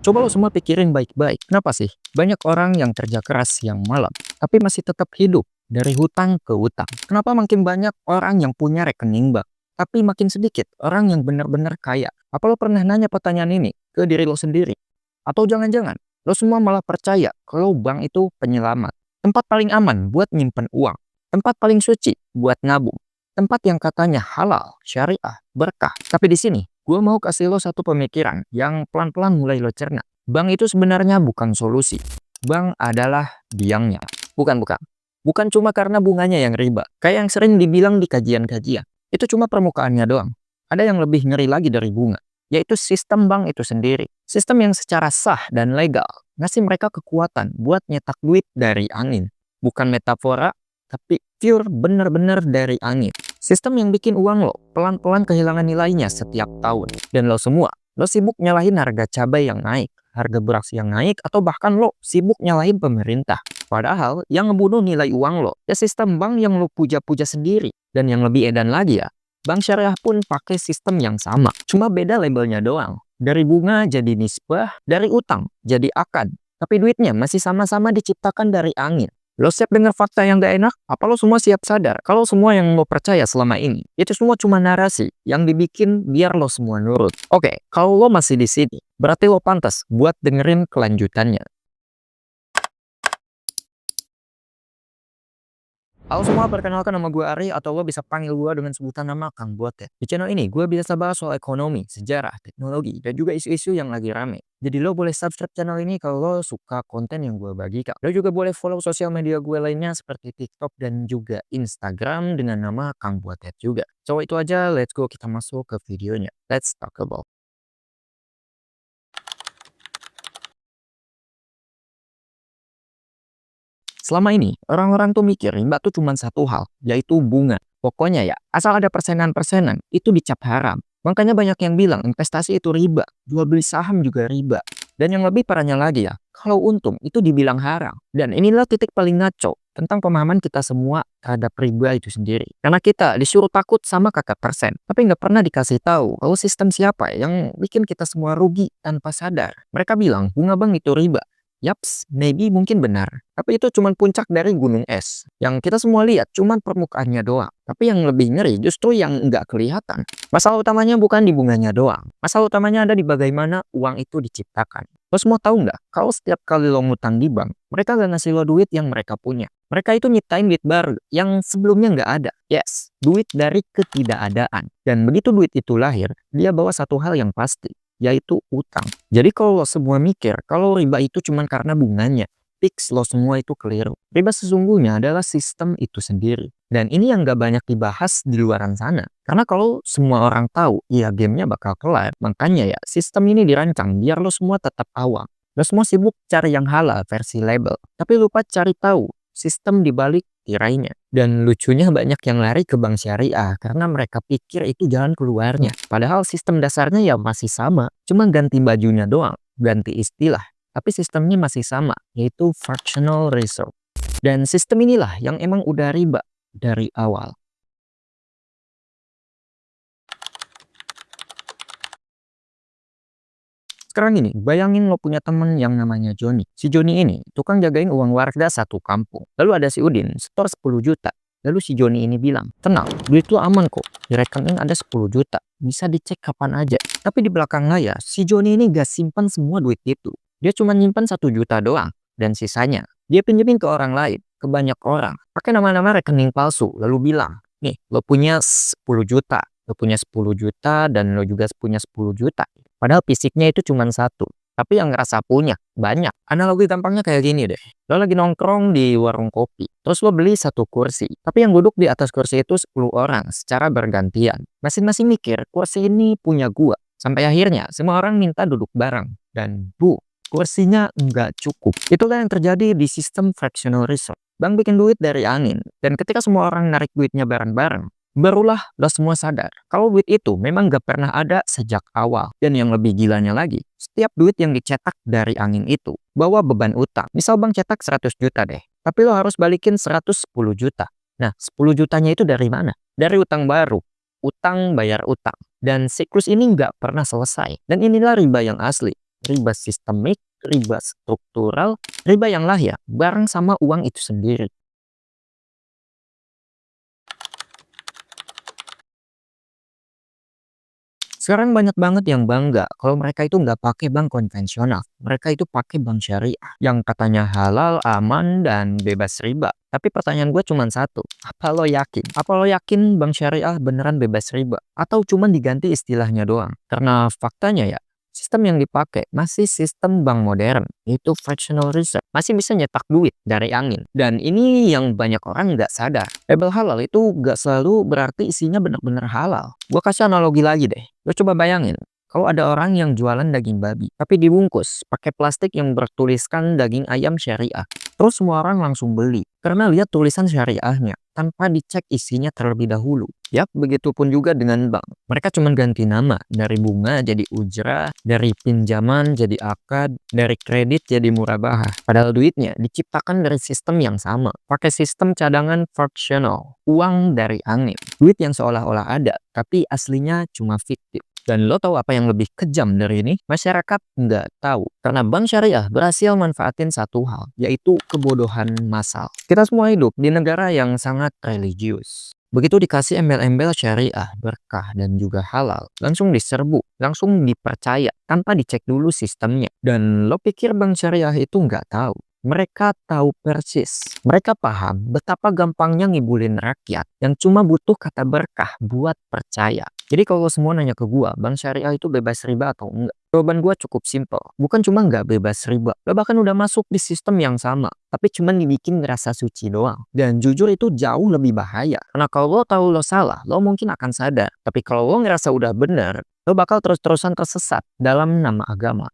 Coba lo semua pikirin baik-baik. Kenapa sih? Banyak orang yang kerja keras siang malam, tapi masih tetap hidup dari hutang ke hutang. Kenapa makin banyak orang yang punya rekening bank, tapi makin sedikit orang yang benar-benar kaya? Apa lo pernah nanya pertanyaan ini ke diri lo sendiri? Atau jangan-jangan lo semua malah percaya kalau bank itu penyelamat, tempat paling aman buat nyimpen uang, tempat paling suci buat nabung, tempat yang katanya halal, syariah, berkah. Tapi di sini, gue mau kasih lo satu pemikiran yang pelan-pelan mulai lo cerna. Bank itu sebenarnya bukan solusi. Bank adalah biangnya. Bukan, bukan. Bukan cuma karena bunganya yang riba. Kayak yang sering dibilang di kajian-kajian. Itu cuma permukaannya doang. Ada yang lebih ngeri lagi dari bunga, yaitu sistem bank itu sendiri. Sistem yang secara sah dan legal ngasih mereka kekuatan buat nyetak duit dari angin. Bukan metafora, tapi pure bener-bener dari angin. Sistem yang bikin uang lo pelan-pelan kehilangan nilainya setiap tahun. Dan lo semua, lo sibuk nyalahin harga cabai yang naik, harga beras yang naik, atau bahkan lo sibuk nyalahin pemerintah. Padahal yang ngebunuh nilai uang lo, ya sistem bank yang lo puja-puja sendiri. Dan yang lebih edan lagi ya, bank syariah pun pakai sistem yang sama. Cuma beda labelnya doang. Dari bunga jadi nisbah, dari utang jadi akad. Tapi duitnya masih sama-sama diciptakan dari angin. Lo siap dengar fakta yang gak enak? Apa lo semua siap sadar kalau semua yang lo percaya selama ini itu semua cuma narasi yang dibikin biar lo semua nurut? Oke, kalau lo masih di sini, berarti lo pantas buat dengerin kelanjutannya. Halo semua, perkenalkan nama gue Ari atau lo bisa panggil gue dengan sebutan nama Kang Botet. Di channel ini gue biasa bahas soal ekonomi, sejarah, teknologi, dan juga isu-isu yang lagi rame. Jadi lo boleh subscribe channel ini kalau lo suka konten yang gue bagikan. Lo juga boleh follow sosial media gue lainnya seperti TikTok dan juga Instagram dengan nama Kang Botet juga. So itu aja, let's go kita masuk ke videonya. Let's talk about. Selama ini, orang-orang tuh mikir rimba tuh cuma satu hal, yaitu bunga. Pokoknya ya, asal ada persenan-persenan, itu dicap haram. Makanya banyak yang bilang investasi itu riba, jual beli saham juga riba. Dan yang lebih parahnya lagi ya, kalau untung itu dibilang haram. Dan inilah titik paling ngaco tentang pemahaman kita semua terhadap riba itu sendiri. Karena kita disuruh takut sama kakak persen, tapi nggak pernah dikasih tahu kalau sistem siapa yang bikin kita semua rugi tanpa sadar. Mereka bilang bunga bank itu riba. Yaps, maybe mungkin benar. Tapi itu cuma puncak dari gunung es. Yang kita semua lihat cuma permukaannya doang. Tapi yang lebih ngeri justru yang nggak kelihatan. Masalah utamanya bukan di bunganya doang. Masalah utamanya ada di bagaimana uang itu diciptakan. Lo semua tahu nggak? Kalau setiap kali lo ngutang di bank, mereka nggak ngasih lo duit yang mereka punya. Mereka itu nyiptain duit baru yang sebelumnya nggak ada. Yes, duit dari ketidakadaan. Dan begitu duit itu lahir, dia bawa satu hal yang pasti, yaitu utang. Jadi kalau lo semua mikir kalau riba itu cuma karena bunganya, fix lo semua itu keliru. Riba sesungguhnya adalah sistem itu sendiri. Dan ini yang gak banyak dibahas di luaran sana. Karena kalau semua orang tahu, ya gamenya bakal kelar. Makanya ya, sistem ini dirancang biar lo semua tetap awam. Lo semua sibuk cari yang halal versi label. Tapi lupa cari tahu sistem dibalik tirainya. Dan lucunya banyak yang lari ke bank syariah karena mereka pikir itu jalan keluarnya. Padahal sistem dasarnya ya masih sama, cuma ganti bajunya doang, ganti istilah. Tapi sistemnya masih sama, yaitu fractional reserve. Dan sistem inilah yang emang udah riba dari awal. Sekarang gini, bayangin lo punya temen yang namanya Joni. Si Joni ini tukang jagain uang warga satu kampung. Lalu ada si Udin, setor 10 juta. Lalu si Joni ini bilang, tenang, duit lo aman kok. Di rekening ada 10 juta. Bisa dicek kapan aja. Tapi di belakang layar, si Joni ini gak simpan semua duit itu. Dia cuma nyimpan 1 juta doang. Dan sisanya, dia pinjemin ke orang lain, ke banyak orang. Pakai nama-nama rekening palsu. Lalu bilang, nih, lo punya 10 juta. Lo punya 10 juta dan lo juga punya 10 juta. Padahal fisiknya itu cuma satu. Tapi yang ngerasa punya banyak. Analogi gampangnya kayak gini deh. Lo lagi nongkrong di warung kopi. Terus lo beli satu kursi. Tapi yang duduk di atas kursi itu 10 orang secara bergantian. Masing-masing mikir kursi ini punya gua. Sampai akhirnya semua orang minta duduk bareng. Dan kursinya nggak cukup. Itulah yang terjadi di sistem fractional reserve. Bank bikin duit dari angin. Dan ketika semua orang narik duitnya bareng-bareng, barulah lo semua sadar kalau duit itu memang gak pernah ada sejak awal. Dan yang lebih gilanya lagi, setiap duit yang dicetak dari angin itu bawa beban utang. Misal bank cetak 100 juta deh, tapi lo harus balikin 110 juta. Nah, 10 jutanya itu dari mana? Dari utang baru. Utang bayar utang. Dan siklus ini nggak pernah selesai. Dan inilah riba yang asli. riba sistemik, riba struktural, riba yang lahir bareng sama uang itu sendiri. Sekarang banyak banget yang bangga kalau mereka itu nggak pakai bank konvensional. Mereka itu pakai bank syariah yang katanya halal, aman, dan bebas riba. Tapi pertanyaan gue cuma satu, apa lo yakin? Apa lo yakin bank syariah beneran bebas riba? Atau cuma diganti istilahnya doang? Karena faktanya ya, sistem yang dipakai masih sistem bank modern, yaitu fractional reserve. Masih bisa nyetak duit dari angin. Dan ini yang banyak orang nggak sadar. Label halal itu nggak selalu berarti isinya bener-bener halal. Gue kasih analogi lagi deh. Lo coba bayangin, kalau ada orang yang jualan daging babi, tapi dibungkus pakai plastik yang bertuliskan daging ayam syariah. Terus semua orang langsung beli, karena lihat tulisan syariahnya, tanpa dicek isinya terlebih dahulu. Yap, begitupun juga dengan bank. Mereka cuma ganti nama, dari bunga jadi ujrah, dari pinjaman jadi akad, dari kredit jadi murabahah. Padahal duitnya diciptakan dari sistem yang sama, pakai sistem cadangan fractional, uang dari angin. Duit yang seolah-olah ada, tapi aslinya cuma fiktif. Dan lo tahu apa yang lebih kejam dari ini? Masyarakat nggak tahu. Karena bank syariah berhasil manfaatin satu hal, yaitu kebodohan massal. Kita semua hidup di negara yang sangat religius. Begitu dikasih embel-embel syariah, berkah, dan juga halal, langsung diserbu, langsung dipercaya, tanpa dicek dulu sistemnya. Dan lo pikir bank syariah itu nggak tahu? Mereka tahu persis. Mereka paham betapa gampangnya ngibulin rakyat yang cuma butuh kata berkah buat percaya. Jadi kalau semua nanya ke gua, bank syariah itu bebas riba atau enggak? Jawaban gua cukup simpel. Bukan cuma nggak bebas riba. Lo bahkan udah masuk di sistem yang sama. Tapi cuma dibikin ngerasa suci doang. Dan jujur itu jauh lebih bahaya. Karena kalau lo tahu lo salah, lo mungkin akan sadar. Tapi kalau lo ngerasa udah bener, lo bakal terus-terusan tersesat dalam nama agama.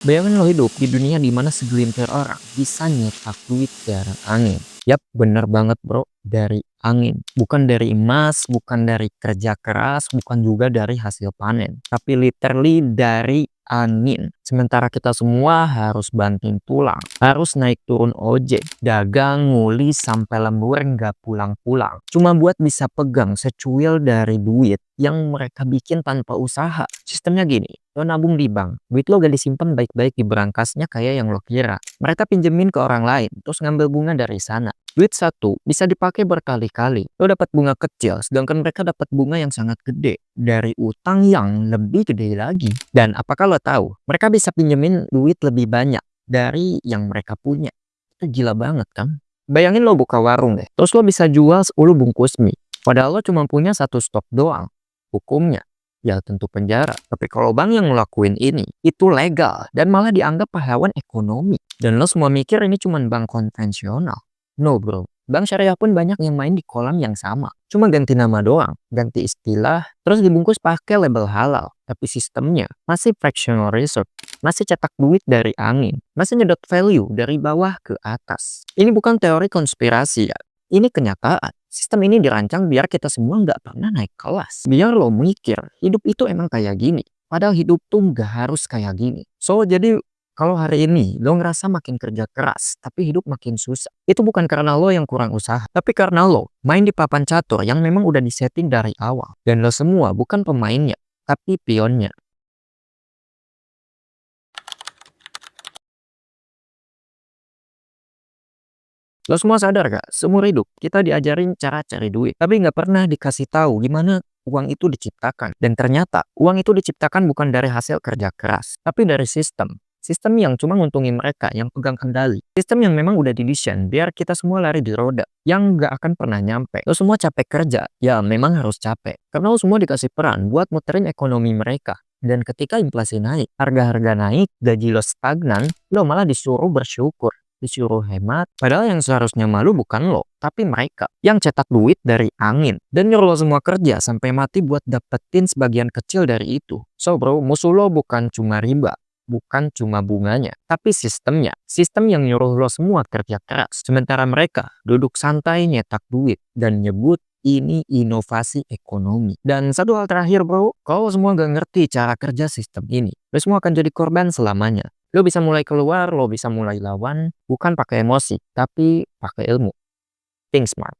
Bayangin lo hidup di dunia di mana segelintir orang bisa nyetak duit dari angin. Yap, bener banget bro, dari angin. Bukan dari emas, bukan dari kerja keras, bukan juga dari hasil panen. Tapi literally dari angin. Sementara kita semua harus banting tulang, harus naik turun ojek, dagang, nguli, sampai lembur nggak pulang-pulang. Cuma buat bisa pegang secuil dari duit yang mereka bikin tanpa usaha. Sistemnya gini, lo nabung di bank, duit lo gak disimpan baik-baik di berangkasnya kayak yang lo kira. Mereka pinjemin ke orang lain, terus ngambil bunga dari sana. Duit satu bisa dipakai berkali-kali. Lo dapat bunga kecil, sedangkan mereka dapat bunga yang sangat gede dari utang yang lebih gede lagi. Dan apakah lo tahu, mereka bisa pinjemin duit lebih banyak dari yang mereka punya. Itu gila banget kan? Bayangin lo buka warung deh, terus lo bisa jual 10 bungkus mie. Padahal lo cuma punya satu stok doang. Hukumnya ya tentu penjara. Tapi kalau bank yang ngelakuin ini, itu legal dan malah dianggap pahlawan ekonomi. Dan lo semua mikir ini cuma bank konvensional. No bro, bank syariah pun banyak yang main di kolam yang sama. Cuma ganti nama doang, ganti istilah, terus dibungkus pakai label halal. Tapi sistemnya masih fractional reserve, masih cetak duit dari angin, masih nyedot value dari bawah ke atas. Ini bukan teori konspirasi ya, ini kenyataan. Sistem ini dirancang biar kita semua nggak pernah naik kelas. Biar lo mikir, hidup itu emang kayak gini. Padahal hidup tuh nggak harus kayak gini. So, jadi kalau hari ini lo ngerasa makin kerja keras, tapi hidup makin susah, itu bukan karena lo yang kurang usaha, tapi karena lo main di papan catur yang memang udah disetting dari awal. Dan lo semua bukan pemainnya, tapi pionnya. Lo semua sadar gak? Seumur hidup kita diajarin cara cari duit, tapi nggak pernah dikasih tahu gimana uang itu diciptakan. Dan ternyata uang itu diciptakan bukan dari hasil kerja keras, tapi dari sistem. Sistem yang cuma nguntungin mereka yang pegang kendali. Sistem yang memang udah didesain biar kita semua lari di roda, yang nggak akan pernah nyampe. Lo semua capek kerja, ya memang harus capek. Karena lo semua dikasih peran buat muterin ekonomi mereka. Dan ketika inflasi naik, harga-harga naik, gaji lo stagnan, lo malah disuruh bersyukur, disuruh hemat. Padahal yang seharusnya malu bukan lo, tapi mereka yang cetak duit dari angin dan nyuruh lo semua kerja sampai mati buat dapetin sebagian kecil dari itu. So bro, musuh lo bukan cuma riba, bukan cuma bunganya, tapi sistemnya. Sistem yang nyuruh lo semua kerja keras, sementara mereka duduk santai nyetak duit dan nyebut ini inovasi ekonomi. Dan satu hal terakhir bro, kalau semua gak ngerti cara kerja sistem ini, lo semua akan jadi korban selamanya. Lo bisa mulai keluar, lo bisa mulai lawan, bukan pakai emosi, tapi pakai ilmu. Think smart.